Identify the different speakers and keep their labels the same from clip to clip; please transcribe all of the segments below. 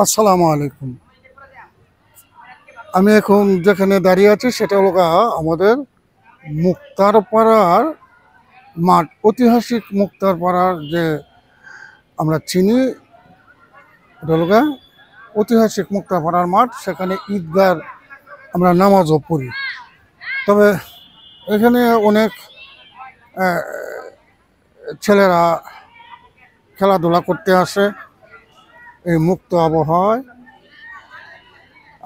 Speaker 1: আসসালামু আলাইকুম। আমি এখন যেখানে দাঁড়িয়ে আছি সেটা হলো আমাদের মুক্তারপাড়ার মাঠ, ঐতিহাসিক মুক্তারপাড়ার যে আমরা চিনি, এটা হলো ঐতিহাসিক মুক্তারপাড়ার মাঠ। সেখানে ঈদগার আমরা নামাজও পড়ি। তবে এখানে অনেক ছেলেরা খেলাধুলা করতে আসে এই মুক্ত আবহাওয়ায়।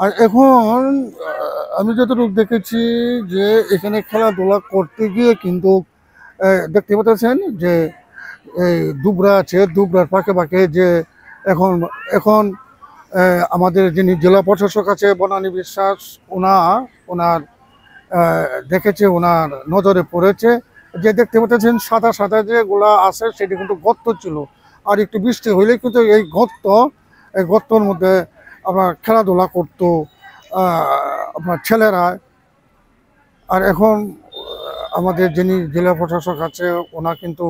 Speaker 1: আর এখন আমি যতটুকু দেখেছি যে এখানে খেলাধুলা করতে গিয়ে কিন্তু দেখতে পাচ্ছেন যে এই দুবরা আছে, দুবরার পাকে পাকে যে এখন এখন আমাদের যিনি জেলা প্রশাসক আছে বনানী বিশ্বাস, ওনার দেখেছে, ওনার নজরে পড়েছে যে দেখতে পাচ্ছেন সাদা সাদা যেগুলা আছে সেটি কিন্তু গর্ত ছিল। আর একটু বৃষ্টি হইলে কিন্তু এই গর্তর মধ্যে আপনার খেলাধুলা করতো আপনার ছেলেরা। আর এখন আমাদের যিনি জেলা প্রশাসক আছে ওনা কিন্তু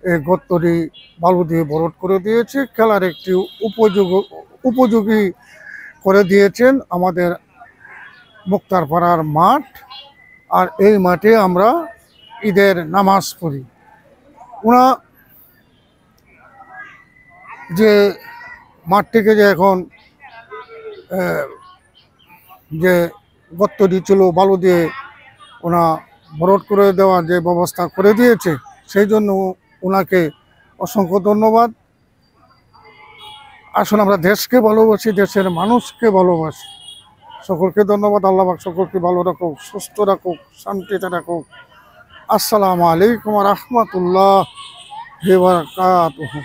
Speaker 1: এই গর্তটি বালু দিয়ে ভরাট করে দিয়েছে, খেলার একটি উপযোগী করে দিয়েছেন আমাদের মুক্তারপাড়ার মাঠ। আর এই মাঠে আমরা ঈদের নামাজ পড়ি। ওনা যে মাঠটিকে যে এখন যে গর্তটি ছিল বালু দিয়ে ওনা ভরাট করে দেওয়ার যে ব্যবস্থা করে দিয়েছে, সেই জন্য ওনাকে অসংখ্য ধন্যবাদ। আসলে আমরা দেশকে ভালোবাসি, দেশের মানুষকে ভালোবাসি। সকলকে ধন্যবাদ। আল্লাহ পাক সকলকে ভালো রাখুক, সুস্থ রাখুক, শান্তিতে রাখুক। আসসালামু আলাইকুম ওয়া রাহমাতুল্লাহি ওয়া বারাকাতুহু।